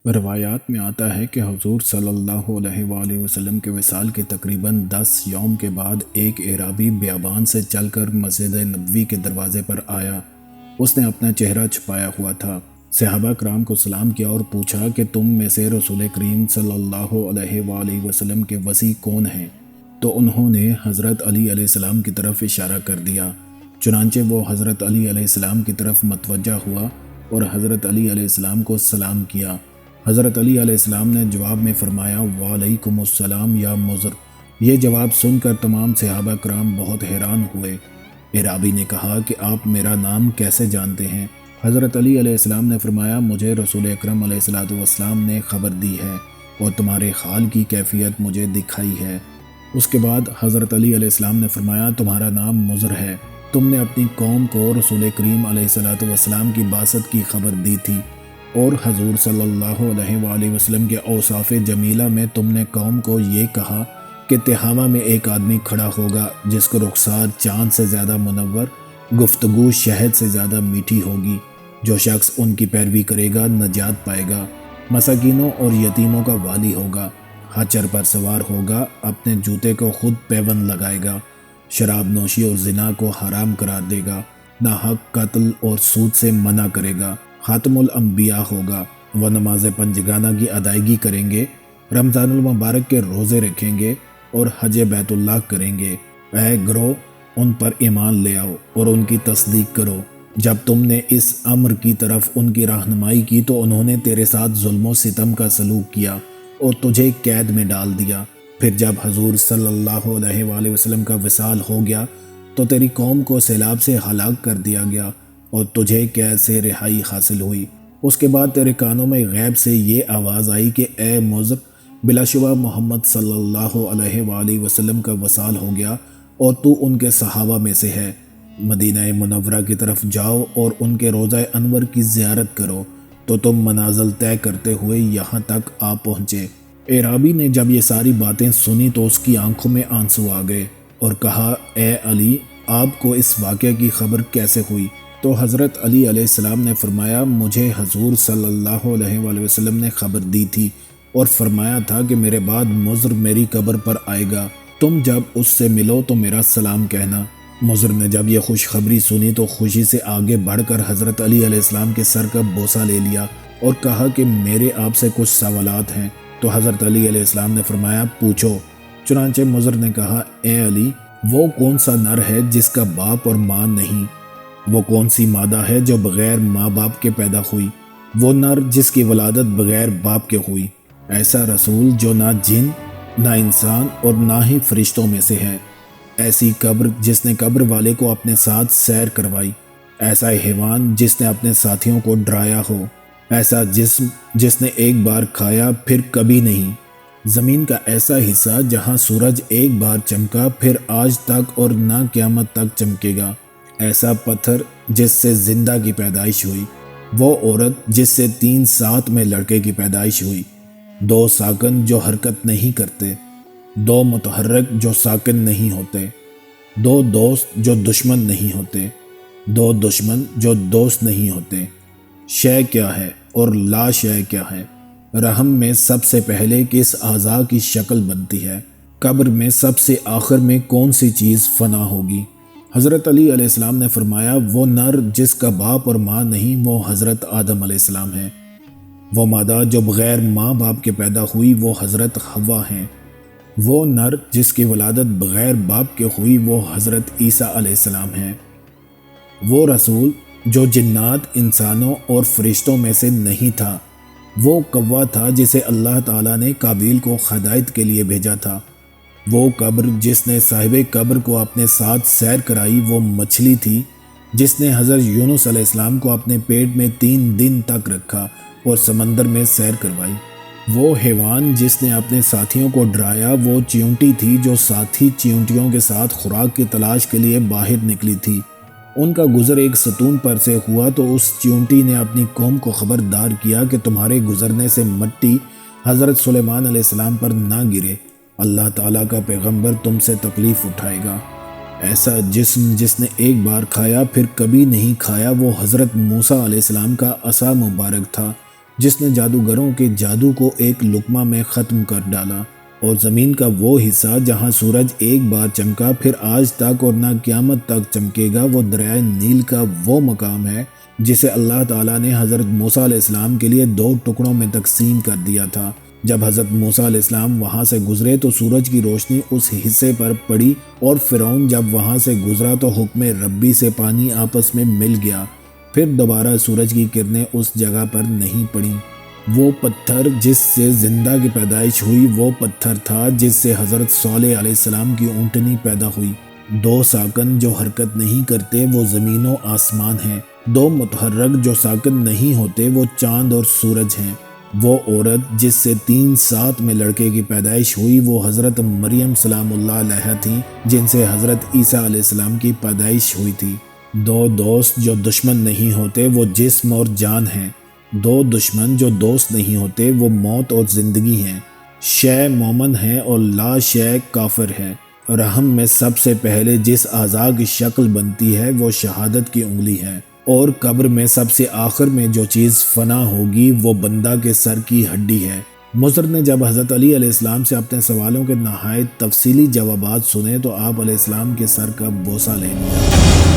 روایات میں آتا ہے کہ حضور صلی اللہ علیہ وآلہ وسلم کے وصال کے تقریباً 10 یوم کے بعد ایک اعرابی بیابان سے چل کر مسجد نبوی کے دروازے پر آیا۔ اس نے اپنا چہرہ چھپایا ہوا تھا۔ صحابہ کرام کو سلام کیا اور پوچھا کہ تم میں سے رسول کریم صلی اللہ علیہ وآلہ وسلم کے وصی کون ہیں؟ تو انہوں نے حضرت علی علیہ السلام کی طرف اشارہ کر دیا۔ چنانچہ وہ حضرت علی علیہ السلام کی طرف متوجہ ہوا اور حضرت علی علیہ السلام کو سلام کیا۔ حضرت علی علیہ السلام نے جواب میں فرمایا وعلیکم السلام یا مضر۔ یہ جواب سن کر تمام صحابہ کرام بہت حیران ہوئے۔ اعرابی نے کہا کہ آپ میرا نام کیسے جانتے ہیں؟ حضرت علی علیہ السلام نے فرمایا مجھے رسول اکرم علیہ السلام نے خبر دی ہے اور تمہارے حال کی کیفیت مجھے دکھائی ہے۔ اس کے بعد حضرت علی علیہ السلام نے فرمایا تمہارا نام مضر ہے۔ تم نے اپنی قوم کو رسول کریم علیہ السلام کی بعثت کی خبر دی تھی اور حضور صلی اللہ علیہ وآلہ وسلم کے اوصاف جمیلہ میں تم نے قوم کو یہ کہا کہ تہامہ میں ایک آدمی کھڑا ہوگا جس کو رخسار چاند سے زیادہ منور، گفتگو شہد سے زیادہ میٹھی ہوگی۔ جو شخص ان کی پیروی کرے گا نجات پائے گا، مساکینوں اور یتیموں کا والی ہوگا، خچر پر سوار ہوگا، اپنے جوتے کو خود پیوند لگائے گا، شراب نوشی اور زنا کو حرام قرار دے گا، ناحق قتل اور سود سے منع کرے گا، خاتم الانبیاء ہوگا، وہ نماز پنجگانہ کی ادائیگی کریں گے، رمضان المبارک کے روزے رکھیں گے اور حج بیت اللہ کریں گے۔ اے گروہ، ان پر ایمان لے آؤ اور ان کی تصدیق کرو۔ جب تم نے اس امر کی طرف ان کی رہنمائی کی تو انہوں نے تیرے ساتھ ظلم و ستم کا سلوک کیا اور تجھے قید میں ڈال دیا۔ پھر جب حضور صلی اللہ علیہ وآلہ وسلم کا وصال ہو گیا تو تیری قوم کو سیلاب سے ہلاک کر دیا گیا اور تجھے قید سے رہائی حاصل ہوئی۔ اس کے بعد تیرے کانوں میں غیب سے یہ آواز آئی کہ اے مضر، بلا شبہ محمد صلی اللہ علیہ وآلہ وسلم کا وصال ہو گیا اور تو ان کے صحابہ میں سے ہے۔ مدینہ منورہ کی طرف جاؤ اور ان کے روضہ انور کی زیارت کرو۔ تو تم منازل طے کرتے ہوئے یہاں تک آ پہنچے۔ اعرابی نے جب یہ ساری باتیں سنی تو اس کی آنکھوں میں آنسو آ گئے اور کہا اے علی، آپ کو اس واقعے کی خبر کیسے ہوئی؟ تو حضرت علی علیہ السلام نے فرمایا مجھے حضور صلی اللہ علیہ وآلہ وسلم نے خبر دی تھی اور فرمایا تھا کہ میرے بعد مضر میری قبر پر آئے گا، تم جب اس سے ملو تو میرا سلام کہنا۔ مضر نے جب یہ خوشخبری سنی تو خوشی سے آگے بڑھ کر حضرت علی علیہ السلام کے سر کا بوسہ لے لیا اور کہا کہ میرے آپ سے کچھ سوالات ہیں۔ تو حضرت علی علیہ السلام نے فرمایا پوچھو۔ چنانچہ مضر نے کہا اے علی، وہ کون سا نر ہے جس کا باپ اور ماں نہیں؟ وہ کون سی مادہ ہے جو بغیر ماں باپ کے پیدا ہوئی؟ وہ نر جس کی ولادت بغیر باپ کے ہوئی؟ ایسا رسول جو نہ جن، نہ انسان اور نہ ہی فرشتوں میں سے ہے۔ ایسی قبر جس نے قبر والے کو اپنے ساتھ سیر کروائی۔ ایسا حیوان جس نے اپنے ساتھیوں کو ڈرایا ہو۔ ایسا جسم جس نے ایک بار کھایا پھر کبھی نہیں۔ زمین کا ایسا حصہ جہاں سورج ایک بار چمکا پھر آج تک اور نہ قیامت تک چمکے گا۔ ایسا پتھر جس سے زندہ کی پیدائش ہوئی۔ وہ عورت جس سے 3 سات میں لڑکے کی پیدائش ہوئی۔ 2 ساکن جو حرکت نہیں کرتے، 2 متحرک جو ساکن نہیں ہوتے، 2 دوست جو دشمن نہیں ہوتے، 2 دشمن جو دوست نہیں ہوتے۔ شے کیا ہے اور لا شے کیا ہے؟ رحم میں سب سے پہلے کس اعضاء کی شکل بنتی ہے؟ قبر میں سب سے آخر میں کون سی چیز فنا ہوگی؟ حضرت علی علیہ السلام نے فرمایا وہ نر جس کا باپ اور ماں نہیں وہ حضرت آدم علیہ السلام ہے۔ وہ مادہ جو بغیر ماں باپ کے پیدا ہوئی وہ حضرت حوا ہیں۔ وہ نر جس کی ولادت بغیر باپ کے ہوئی وہ حضرت عیسیٰ علیہ السلام ہیں۔ وہ رسول جو جنات، انسانوں اور فرشتوں میں سے نہیں تھا، وہ کوا تھا جسے اللہ تعالیٰ نے قابیل کو ہدایت کے لیے بھیجا تھا۔ وہ قبر جس نے صاحب قبر کو اپنے ساتھ سیر کرائی وہ مچھلی تھی جس نے حضرت یونس علیہ السلام کو اپنے پیٹ میں 3 دن تک رکھا اور سمندر میں سیر کروائی۔ وہ حیوان جس نے اپنے ساتھیوں کو ڈرایا وہ چیونٹی تھی جو ساتھی چیونٹیوں کے ساتھ خوراک کی تلاش کے لیے باہر نکلی تھی۔ ان کا گزر ایک ستون پر سے ہوا تو اس چیونٹی نے اپنی قوم کو خبردار کیا کہ تمہارے گزرنے سے مٹی حضرت سلیمان علیہ السلام پر نہ گرے، اللہ تعالیٰ کا پیغمبر تم سے تکلیف اٹھائے گا۔ ایسا جسم جس نے ایک بار کھایا پھر کبھی نہیں کھایا وہ حضرت موسیٰ علیہ السلام کا عصا مبارک تھا۔ جس نے جادوگروں کے جادو کو ایک لقمہ میں ختم کر ڈالا، اور زمین کا وہ حصہ جہاں سورج ایک بار چمکا پھر آج تک اور نہ قیامت تک چمکے گا، وہ دریائے نیل کا وہ مقام ہے جسے اللہ تعالیٰ نے حضرت موسیٰ علیہ السلام کے لیے 2 ٹکڑوں میں تقسیم کر دیا تھا۔ جب حضرت موسیٰ علیہ السلام وہاں سے گزرے تو سورج کی روشنی اس حصے پر پڑی، اور فرعون جب وہاں سے گزرا تو حکم ربی سے پانی آپس میں مل گیا، پھر دوبارہ سورج کی کرنیں اس جگہ پر نہیں پڑیں۔ وہ پتھر جس سے زندہ کی پیدائش ہوئی وہ پتھر تھا جس سے حضرت صالح علیہ السلام کی اونٹنی پیدا ہوئی۔ 2 ساکن جو حرکت نہیں کرتے وہ زمین و آسمان ہیں، 2 متحرک جو ساکن نہیں ہوتے وہ چاند اور سورج ہیں۔ وہ عورت جس سے 3 میں لڑکے کی پیدائش ہوئی وہ حضرت مریم سلام اللہ علیہا تھیں، جن سے حضرت عیسیٰ علیہ السلام کی پیدائش ہوئی تھی۔ 2 دوست جو دشمن نہیں ہوتے وہ جسم اور جان ہیں، 2 دشمن جو دوست نہیں ہوتے وہ موت اور زندگی ہیں۔ شے مومن ہے اور لا شے کافر ہے۔ رحم میں سب سے پہلے جس اعضاء کی شکل بنتی ہے وہ شہادت کی انگلی ہے، اور قبر میں سب سے آخر میں جو چیز فنا ہوگی وہ بندہ کے سر کی ہڈی ہے۔ مضر نے جب حضرت علی علیہ السلام سے اپنے سوالوں کے نہایت تفصیلی جوابات سنے تو آپ علیہ السلام کے سر کا بوسہ لے لیا۔